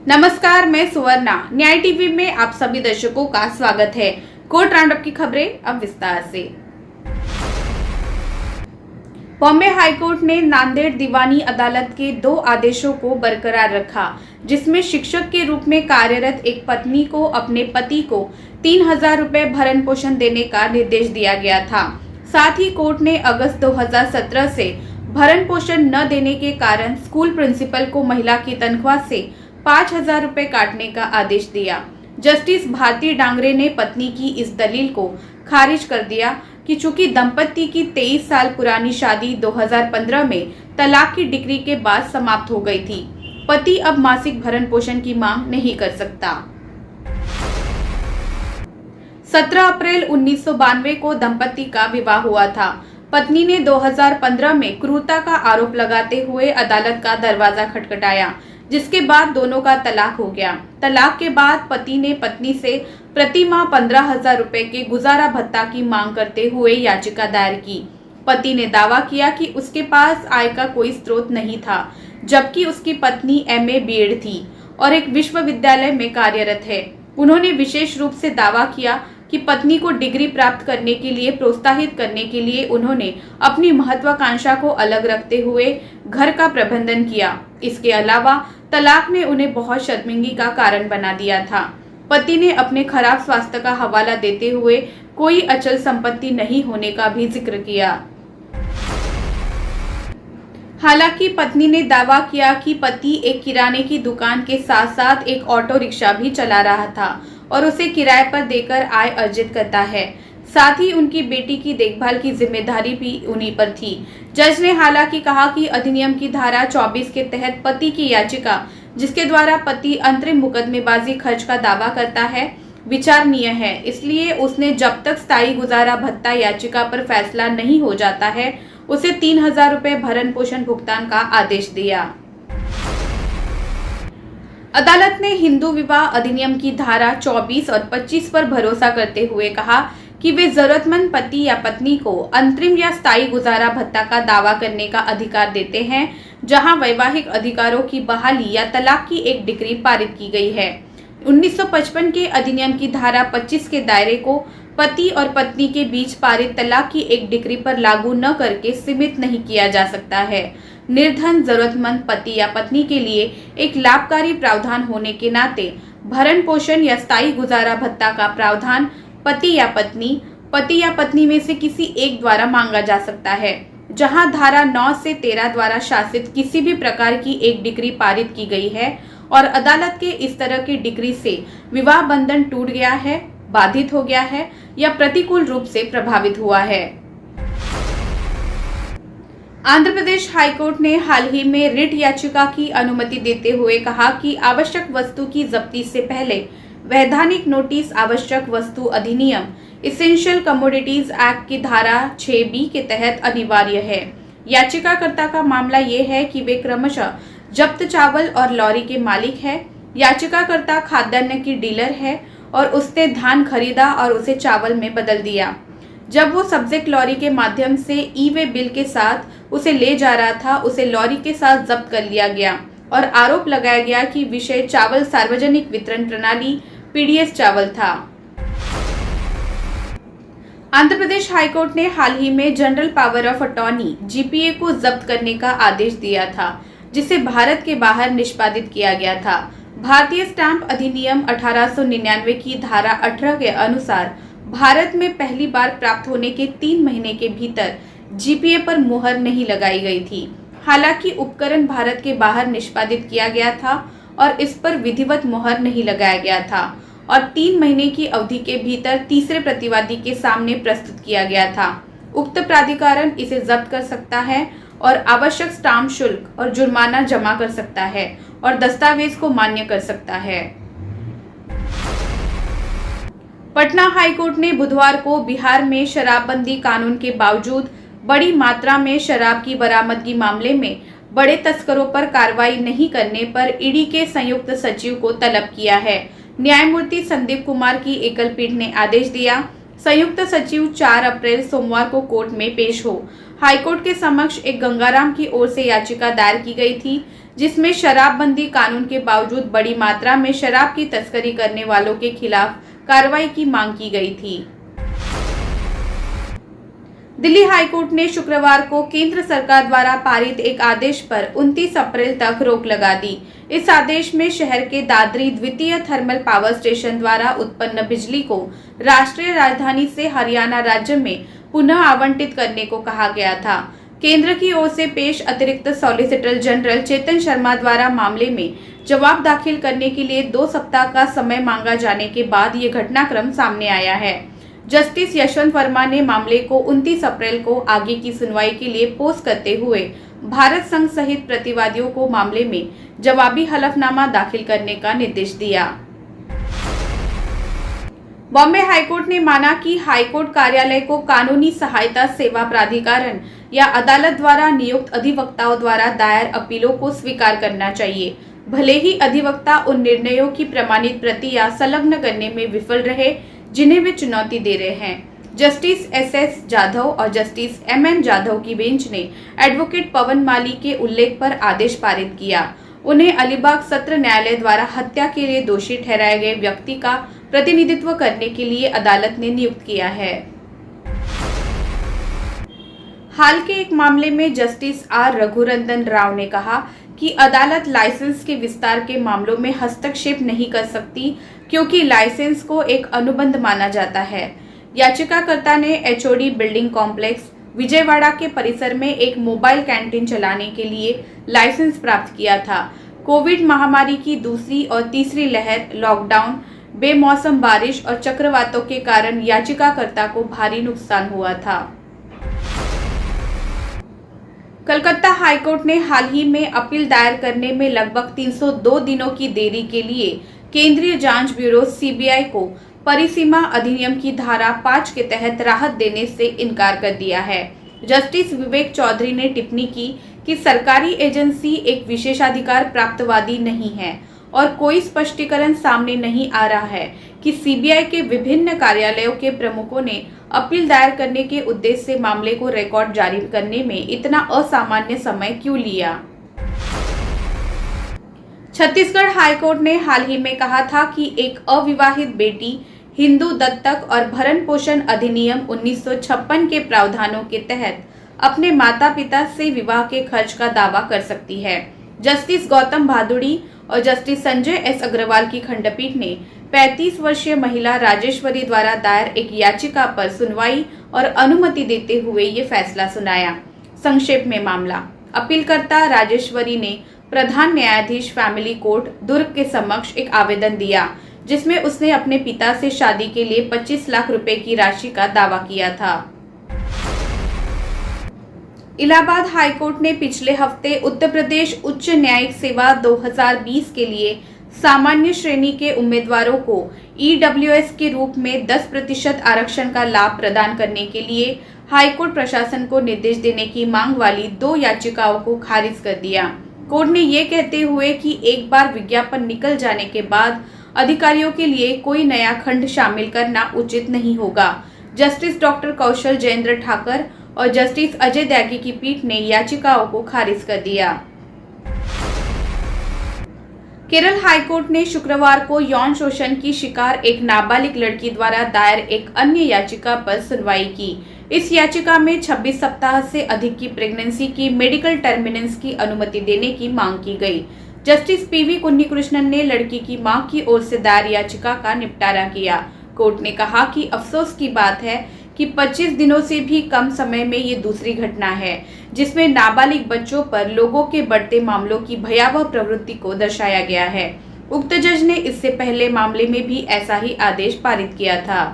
नमस्कार, मैं सुवर्णा। न्याय टीवी में आप सभी दर्शकों का स्वागत है। कोर्ट राउंडअप की खबरें अब विस्तार से। बॉम्बे हाईकोर्ट ने नांदेड़ दीवानी अदालत के 2 आदेशों को बरकरार रखा, जिसमें शिक्षक के रूप में कार्यरत एक पत्नी को अपने पति को 3,000 रुपए भरण पोषण देने का निर्देश दिया गया था। साथ ही कोर्ट ने अगस्त 2017 से भरण पोषण न देने के कारण स्कूल प्रिंसिपल को महिला की तनख्वाह से 5,000 रुपए काटने का आदेश दिया। जस्टिस भारती डांगरे ने पत्नी की इस दलील को खारिज कर दिया कि चूंकि दंपति की 23 साल पुरानी शादी 2015 में तलाक की डिक्री के बाद समाप्त हो गई थी, पति अब मासिक भरण पोषण की मांग नहीं कर सकता। 17 अप्रैल 1992 को दंपति का विवाह हुआ था। पत्नी ने 2015 में क्रूरता का आरोप लगाते हुए अदालत का दरवाजा खटखटाया, जिसके बाद दोनों का तलाक हो गया। तलाक के बाद पति ने पत्नी से प्रति माह 15,000 रुपए के गुजारा भत्ता की मांग करते हुए याचिका दायर की। पति ने दावा किया कि उसके पास आय का कोई स्रोत नहीं था, जबकि उसकी पत्नी MA BEd थी और एक विश्वविद्यालय में कार्यरत है। उन्होंने विशेष रूप से दावा किया कि पत्नी को डिग्री प्राप्त करने के लिए प्रोत्साहित करने के लिए उन्होंने अपनी महत्वाकांक्षा को अलग रखते हुए घर का प्रबंधन किया। इसके अलावा तलाक ने उन्हें बहुत शर्मिंदगी का कारण बना दिया था। पति ने अपने खराब स्वास्थ्य का हवाला देते हुए कोई अचल संपत्ति नहीं होने का भी जिक्र किया। हालांकि पत्नी ने दावा किया कि पति एक किराने की दुकान के साथ साथ एक ऑटो रिक्शा भी चला रहा था और उसे किराए पर देकर आय अर्जित करता है। साथ ही उनकी बेटी की देखभाल की जिम्मेदारी भी उन्हीं पर थी। जज ने हालांकि कहा कि अधिनियम की धारा 24 के तहत पति की याचिका, जिसके द्वारा पति अंतरिम मुकदमेबाजी खर्च का दावा करता है, विचारणीय है। इसलिए उसने जब तक स्थायी गुजारा भत्ता याचिका पर फैसला नहीं हो जाता है, उसे 3,000 रुपए भरण पोषण भुगतान का आदेश दिया। अदालत ने हिंदू विवाह अधिनियम की धारा 24 और 25 पर भरोसा करते हुए कहा कि वे जरूरतमंद पति या पत्नी को अंतरिम या स्थायी गुजारा भत्ता का दावा करने का अधिकार देते हैं, जहां वैवाहिक अधिकारों की बहाली या तलाक की एक डिक्री पारित की गई है। 1955 के अधिनियम की धारा 25 के दायरे को पति और पत्नी के बीच पारित तलाक की एक डिक्री पर लागू न करके सीमित नहीं किया जा सकता है। निर्धन जरूरतमंद पति या पत्नी के लिए एक लाभकारी प्रावधान होने के नाते भरण पोषण या स्थायी गुजारा भत्ता का प्रावधान पति या पत्नी में से किसी एक द्वारा मांगा जा सकता है। जहां धारा 9 से 13 द्वारा शासित किसी भी प्रकार की एक डिक्री पारित की गई है और अदालत के इस तरह की डिक्री से विवाह बंधन टूट गया है, बाधित हो गया है या प्रतिकूल रूप से प्रभावित हुआ है। आंध्र प्रदेश हाईकोर्ट ने हाल ही में रिट याचिका की अनुमति देते हुए कहा कि आवश्यक वस्तु की जब्ती से पहले वैधानिक नोटिस आवश्यक वस्तु अधिनियम इसेंशियल कमोडिटीज एक्ट की धारा 6B के तहत अनिवार्य है। याचिकाकर्ता का मामला ये है कि वे क्रमशः जब्त चावल और लॉरी के मालिक है। याचिकाकर्ता खाद्यान्न की डीलर है और उसने धान खरीदा और उसे चावल में बदल दिया। जब वो सब्जेक्ट लॉरी के माध्यम से ई-वे बिल के साथ उसे ले जा रहा था, उसे लॉरी के साथ जब्त कर लिया गया और आरोप लगाया गया कि विषय चावल सार्वजनिक वितरण प्रणाली PDS चावल था। आंध्र प्रदेश हाईकोर्ट ने हाल ही में general power of attorney GPA को जब्त करने का आदेश दिया था, जिसे भारत के बाहर निष्पादित किया गया था। भारतीय स्टैंप अधिनियम 1899 की धारा 18 के अनुसार भारत में पहली बार प्राप्त होने के 3 महीने के भीतर GPA पर मुहर नहीं लगाई गई थी। हालांकि उपकरण भारत के बाहर निष्पादित किया गया था और इस पर विधिवत मुहर नहीं लगाया गया था और 3 महीने की अवधि के भीतर तीसरे प्रतिवादी के सामने प्रस्तुत किया गया था। उक्त प्राधिकरण इसे जब्त कर सकता है और आवश्यक स्टाम्प शुल्क और जुर्माना जमा कर सकता है और दस्तावेज को मान्य कर सकता है। पटना हाईकोर्ट ने बुधवार को बिहार में शराबबंदी कानून के बावजूद बड़ी मात्रा में शराब की बरामदगी मामले में बड़े तस्करों पर कार्रवाई नहीं करने पर ईडी के संयुक्त सचिव को तलब किया है। न्यायमूर्ति संदीप कुमार की एकल पीठ ने आदेश दिया। संयुक्त सचिव 4 अप्रैल सोमवार को कोर्ट में पेश हो। हाईकोर्ट के समक्ष एक गंगाराम की ओर से याचिका दायर की गई थी, जिसमें शराबबंदी कानून के बावजूद बड़ी मात्रा में शराब की तस्करी करने वालों के खिलाफ कार्रवाई की मांग की गई थी। दिल्ली हाईकोर्ट ने शुक्रवार को केंद्र सरकार द्वारा पारित एक आदेश पर 29 अप्रैल तक रोक लगा दी। इस आदेश में शहर के दादरी द्वितीय थर्मल पावर स्टेशन द्वारा उत्पन्न बिजली को राष्ट्रीय राजधानी से हरियाणा राज्य में पुनः आवंटित करने को कहा गया था। केंद्र की ओर से पेश अतिरिक्त सॉलिसिटर जनरल चेतन शर्मा द्वारा मामले में जवाब दाखिल करने के लिए 2 सप्ताह का समय मांगा जाने के बाद ये घटनाक्रम सामने आया है। जस्टिस यशवंत वर्मा ने मामले को 29 अप्रैल को आगे की सुनवाई के लिए पोस्ट करते हुए भारत संघ सहित प्रतिवादियों को मामले में जवाबी हलफनामा दाखिल करने का निर्देश दिया। बॉम्बे हाईकोर्ट ने माना कि हाईकोर्ट कार्यालय को कानूनी सहायता सेवा प्राधिकरण या अदालत द्वारा नियुक्त अधिवक्ताओं द्वारा दायर अपीलों को स्वीकार करना चाहिए, भले ही अधिवक्ता उन निर्णयों की प्रमाणित प्रति या संलग्न करने में विफल रहे जिन्हें वे चुनौती दे रहे हैं। जस्टिस एस जाधव और जस्टिस MM जाधव की बेंच ने एडवोकेट पवन माली के उल्लेख पर आदेश पारित किया। उन्हें अलीबाग सत्र न्यायालय द्वारा हत्या के लिए दोषी ठहराए गए व्यक्ति का प्रतिनिधित्व करने के लिए अदालत ने नियुक्त किया है। हाल के एक मामले में जस्टिस R रघुनंदन राव ने कहा कि अदालत लाइसेंस के विस्तार के मामलों में हस्तक्षेप नहीं कर सकती क्योंकि लाइसेंस को एक अनुबंध माना जाता है। याचिकाकर्ता ने HOD बिल्डिंग कॉम्प्लेक्स विजयवाड़ा के परिसर में एक मोबाइल कैंटीन चलाने के लिए लाइसेंस प्राप्त किया था। कोविड महामारी की दूसरी और तीसरी लहर, लॉकडाउन, बेमौसम बारिश और चक्रवातों के कारण याचिकाकर्ता को भारी नुकसान हुआ था। कलकत्ता हाईकोर्ट ने हाल ही में अपील दायर करने में लगभग 302 दिनों की देरी के लिए केंद्रीय जांच ब्यूरो CBI को परिसीमा अधिनियम की धारा 5 के तहत राहत देने से इनकार कर दिया है। जस्टिस विवेक चौधरी ने टिप्पणी की कि सरकारी एजेंसी एक विशेषाधिकार प्राप्तवादी नहीं है और कोई स्पष्टीकरण सामने नहीं आ रहा है कि CBI के विभिन्न कार्यालयों के प्रमुखों ने अपील दायर करने के उद्देश्य से मामले को रिकॉर्ड जारी करने में इतना असामान्य समय क्यों लिया। छत्तीसगढ़ हाईकोर्ट ने हाल ही में कहा था कि एक अविवाहित बेटी हिंदू दत्तक और भरण पोषण अधिनियम 1956 के प्रावधानों के तहत अपने माता पिता से विवाह के खर्च का दावा कर सकती है। जस्टिस गौतम भादुड़ी और जस्टिस संजय S अग्रवाल की खंडपीठ ने 35 वर्षीय महिला राजेश्वरी द्वारा दायर एक याचिका पर सुनवाई और अनुमति देते हुए ये फैसला सुनाया। संक्षेप में मामला, अपीलकर्ता राजेश्वरी ने प्रधान न्यायाधीश फैमिली कोर्ट दुर्ग के समक्ष एक आवेदन दिया जिसमें उसने अपने पिता से शादी के लिए 25 लाख रुपए की राशि का दावा किया था। इलाहाबाद हाईकोर्ट ने पिछले हफ्ते उत्तर प्रदेश उच्च न्यायिक सेवा 2020 के लिए सामान्य श्रेणी के उम्मीदवारों को EWS के रूप में 10% आरक्षण का लाभ प्रदान करने के लिए हाईकोर्ट प्रशासन को निर्देश देने की मांग वाली 2 याचिकाओं को खारिज कर दिया। कोर्ट ने ये कहते हुए कि एक बार विज्ञापन निकल जाने के बाद अधिकारियों के लिए कोई नया खंड शामिल करना उचित नहीं होगा। जस्टिस डॉक्टर कौशल जयेंद्र ठाकर और जस्टिस अजय त्यागी की पीठ ने याचिकाओं को खारिज कर दिया। केरल हाईकोर्ट ने शुक्रवार को यौन शोषण की शिकार एक नाबालिग लड़की द्वारा दायर एक अन्य याचिका पर सुनवाई की। इस याचिका में 26 सप्ताह से अधिक की प्रेगनेंसी की मेडिकल टर्मिनेंस की अनुमति देने की मांग की गई। जस्टिस PV कुन्नीकृष्णन ने लड़की की मां की ओर से दायर याचिका का निपटारा किया। कोर्ट ने कहा कि अफसोस की बात है कि 25 दिनों से भी कम समय में ये दूसरी घटना है जिसमें नाबालिग बच्चों पर लोगों के बढ़ते मामलों की भयावह प्रवृत्ति को दर्शाया गया है। उक्त जज ने इससे पहले मामले में भी ऐसा ही आदेश पारित किया था।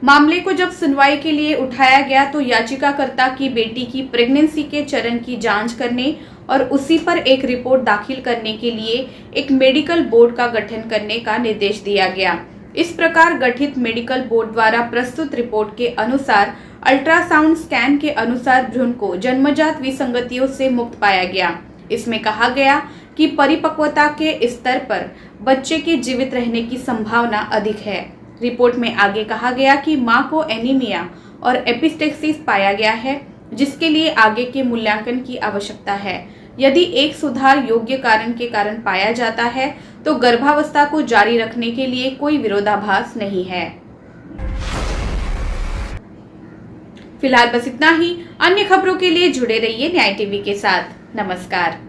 मामले को जब सुनवाई के लिए उठाया गया तो याचिकाकर्ता की बेटी की प्रेगनेंसी के चरण की जांच करने और उसी पर एक रिपोर्ट दाखिल करने के लिए एक मेडिकल बोर्ड का गठन करने का निर्देश दिया गया। इस प्रकार गठित मेडिकल बोर्ड द्वारा प्रस्तुत रिपोर्ट के अनुसार अल्ट्रासाउंड स्कैन के अनुसार भ्रूण को जन्मजात विसंगतियों से मुक्त पाया गया। इसमें कहा गया कि परिपक्वता के स्तर पर बच्चे के जीवित रहने की संभावना अधिक है। रिपोर्ट में आगे कहा गया कि मां को एनीमिया और एपिस्टेक्सिस पाया गया है। जिसके लिए आगे के मूल्यांकन की आवश्यकता है। यदि एक सुधार योग्य कारण के कारण पाया जाता है तो गर्भावस्था को जारी रखने के लिए कोई विरोधाभास नहीं है। फिलहाल बस इतना ही। अन्य खबरों के लिए जुड़े रहिए न्याय टीवी के साथ। नमस्कार।